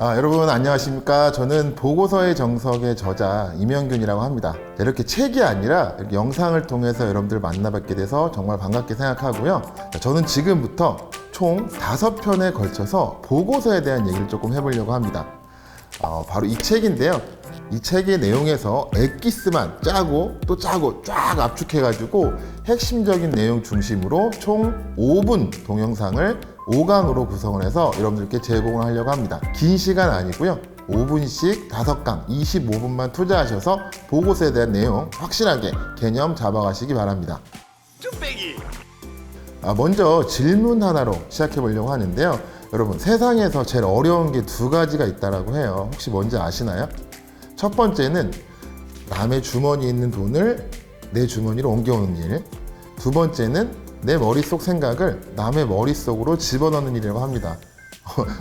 여러분 안녕하십니까. 저는 보고서의 정석의 저자 임영균이라고 합니다. 이렇게 책이 아니라 이렇게 영상을 통해서 여러분들 만나뵙게 돼서 정말 반갑게 생각하고요. 저는 지금부터 총 5편에 걸쳐서 보고서에 대한 얘기를 조금 해보려고 합니다. 바로 이 책인데요. 이 책의 내용에서 엑기스만 짜고 또 짜고 쫙 압축해가지고 핵심적인 내용 중심으로 총 5분 동영상을 5강으로 구성을 해서 여러분들께 제공을 하려고 합니다. 긴 시간 아니고요. 5분씩 5강 25분만 투자하셔서 보고서에 대한 내용 확실하게 개념 잡아가시기 바랍니다. 쭈빼기! 먼저 질문 하나로 시작해 보려고 하는데요. 여러분, 세상에서 제일 어려운 게 2가지가 있다고 해요. 혹시 뭔지 아시나요? 첫 번째는 남의 주머니에 있는 돈을 내 주머니로 옮겨오는 일. 두 번째는 내 머릿속 생각을 남의 머릿속으로 집어넣는 일이라고 합니다.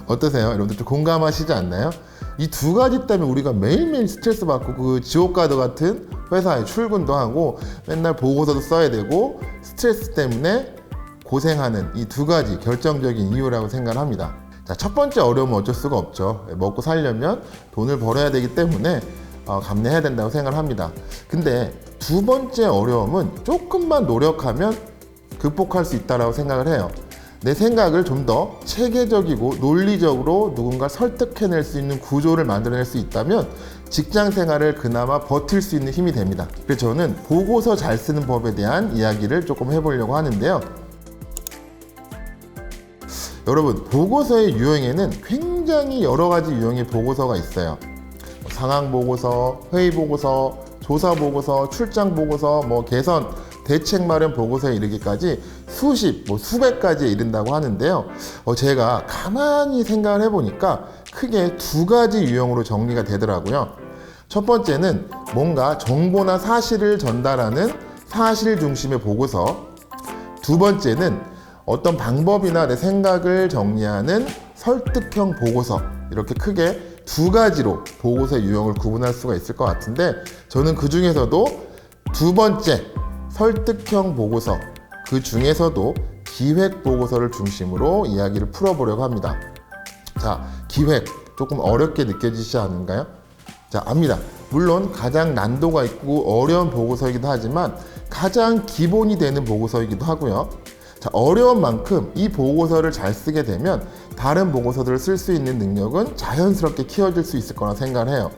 어떠세요? 여러분들 좀 공감하시지 않나요? 이 2가지 때문에 우리가 매일매일 스트레스 받고 그 지옥가드 같은 회사에 출근도 하고 맨날 보고서도 써야 되고 스트레스 때문에 고생하는 이 2가지 결정적인 이유라고 생각을 합니다. 자, 첫 번째 어려움은 어쩔 수가 없죠. 먹고 살려면 돈을 벌어야 되기 때문에 감내해야 된다고 생각을 합니다. 근데 두 번째 어려움은 조금만 노력하면 극복할 수 있다고 생각을 해요. 내 생각을 좀 더 체계적이고 논리적으로 누군가를 설득해낼 수 있는 구조를 만들어낼 수 있다면 직장 생활을 그나마 버틸 수 있는 힘이 됩니다. 그래서 저는 보고서 잘 쓰는 법에 대한 이야기를 조금 해보려고 하는데요. 여러분, 보고서의 유형에는 굉장히 여러 가지 유형의 보고서가 있어요. 상황 보고서, 회의 보고서, 조사 보고서, 출장 보고서, 개선, 대책 마련 보고서에 이르기까지 수십, 수백 가지에 이른다고 하는데요. 제가 가만히 생각을 해보니까 크게 2가지 유형으로 정리가 되더라고요. 첫 번째는 뭔가 정보나 사실을 전달하는 사실 중심의 보고서. 두 번째는 어떤 방법이나 내 생각을 정리하는 설득형 보고서. 이렇게 크게 2가지로 보고서의 유형을 구분할 수가 있을 것 같은데, 저는 그 중에서도 두 번째 설득형 보고서, 그 중에서도 기획 보고서를 중심으로 이야기를 풀어보려고 합니다. 자, 기획 조금 어렵게 느껴지시지 않은가요? 자, 압니다. 물론 가장 난도가 있고 어려운 보고서이기도 하지만 가장 기본이 되는 보고서이기도 하고요. 자, 어려운 만큼 이 보고서를 잘 쓰게 되면 다른 보고서들을 쓸 수 있는 능력은 자연스럽게 키워질 수 있을 거라 생각을 해요.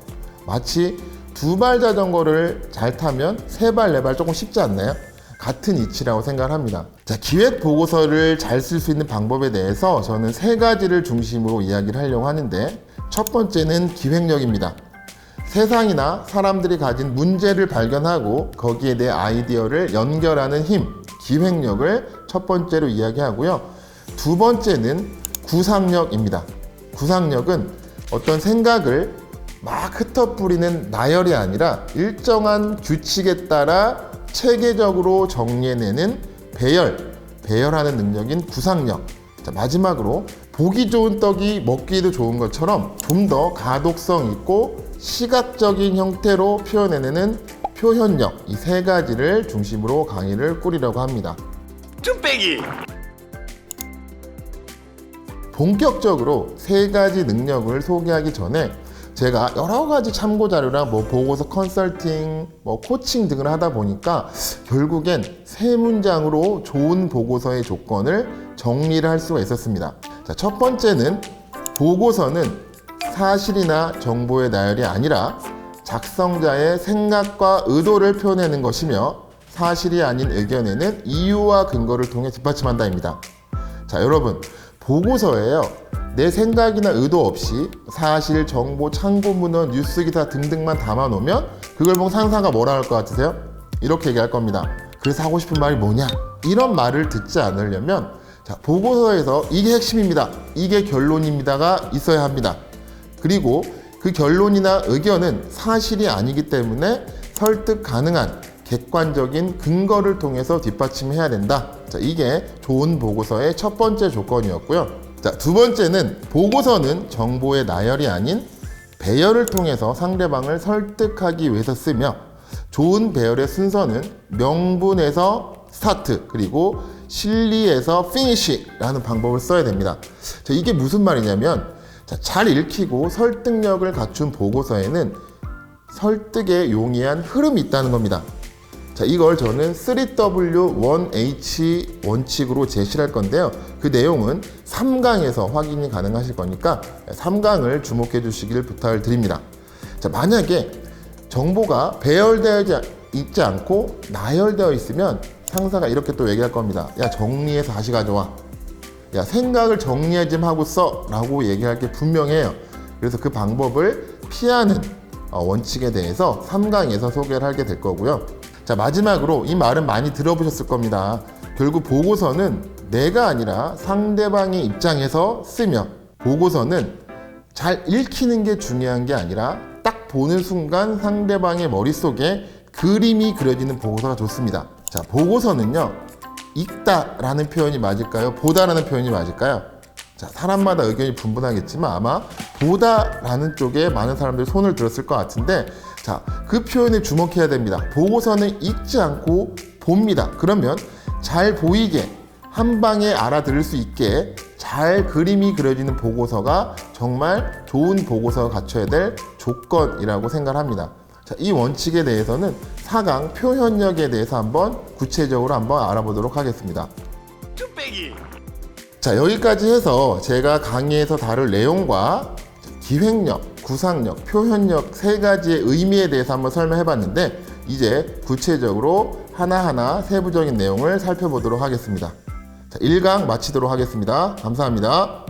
마치 2발 자전거를 잘 타면 3발, 4발 조금 쉽지 않나요? 같은 이치라고 생각을 합니다. 자, 기획 보고서를 잘 쓸 수 있는 방법에 대해서 저는 3가지를 중심으로 이야기를 하려고 하는데, 첫 번째는 기획력입니다. 세상이나 사람들이 가진 문제를 발견하고 거기에 대해 아이디어를 연결하는 힘, 기획력을 첫 번째로 이야기하고요. 두 번째는 구상력입니다. 구상력은 어떤 생각을 막 흩어뿌리는 나열이 아니라 일정한 규칙에 따라 체계적으로 정리해내는 배열하는 능력인 구상력. 자, 마지막으로 보기 좋은 떡이 먹기도 좋은 것처럼 좀 더 가독성 있고 시각적인 형태로 표현해내는 표현력, 이 3가지를 중심으로 강의를 꾸리려고 합니다. 쭈빼기! 본격적으로 3가지 능력을 소개하기 전에 제가 여러 가지 참고 자료랑 보고서 컨설팅, 코칭 등을 하다 보니까 결국엔 3문장으로 좋은 보고서의 조건을 정리를 할 수가 있었습니다. 자, 첫 번째는 보고서는 사실이나 정보의 나열이 아니라 작성자의 생각과 의도를 표현하는 것이며 사실이 아닌 의견에는 이유와 근거를 통해 뒷받침한다입니다. 자, 여러분, 보고서에요, 내 생각이나 의도 없이 사실, 정보, 참고 문헌, 뉴스 기사 등등만 담아놓으면 그걸 보고 상사가 뭐라 할 것 같으세요? 이렇게 얘기할 겁니다. 그래서 하고 싶은 말이 뭐냐? 이런 말을 듣지 않으려면, 자, 보고서에서 이게 핵심입니다, 이게 결론입니다가 있어야 합니다. 그리고 그 결론이나 의견은 사실이 아니기 때문에 설득 가능한 객관적인 근거를 통해서 뒷받침해야 된다. 자, 이게 좋은 보고서의 첫 번째 조건이었고요. 자, 두 번째는 보고서는 정보의 나열이 아닌 배열을 통해서 상대방을 설득하기 위해서 쓰며, 좋은 배열의 순서는 명분에서 스타트, 그리고 실리에서 피니쉬라는 방법을 써야 됩니다. 자, 이게 무슨 말이냐면, 자, 잘 읽히고 설득력을 갖춘 보고서에는 설득에 용이한 흐름이 있다는 겁니다. 자, 이걸 저는 3W1H 원칙으로 제시를 할 건데요. 그 내용은 3강에서 확인이 가능하실 거니까 3강을 주목해 주시길 부탁을 드립니다. 자, 만약에 정보가 배열되어 있지 않고 나열되어 있으면 상사가 이렇게 또 얘기할 겁니다. 야, 정리해서 다시 가져와. 야, 생각을 정리해 좀 하고 써 라고 얘기할 게 분명해요. 그래서 그 방법을 피하는 원칙에 대해서 3강에서 소개를 하게 될 거고요. 자, 마지막으로 이 말은 많이 들어보셨을 겁니다. 결국 보고서는 내가 아니라 상대방의 입장에서 쓰며, 보고서는 잘 읽히는 게 중요한 게 아니라 딱 보는 순간 상대방의 머릿속에 그림이 그려지는 보고서가 좋습니다. 자, 보고서는요, 읽다라는 표현이 맞을까요? 보다라는 표현이 맞을까요? 자, 사람마다 의견이 분분하겠지만 아마 보다라는 쪽에 많은 사람들이 손을 들었을 것 같은데, 자, 그 표현에 주목해야 됩니다. 보고서는 읽지 않고 봅니다. 그러면 잘 보이게, 한 방에 알아들을 수 있게 잘 그림이 그려지는 보고서가 정말 좋은 보고서가 갖춰야 될 조건이라고 생각합니다. 자, 이 원칙에 대해서는 4강 표현력에 대해서 한번 구체적으로 한번 알아보도록 하겠습니다. 자, 여기까지 해서 제가 강의에서 다룰 내용과 기획력, 구상력, 표현력 세 가지의 의미에 대해서 한번 설명해 봤는데, 이제 구체적으로 하나하나 세부적인 내용을 살펴보도록 하겠습니다. 자, 1강 마치도록 하겠습니다. 감사합니다.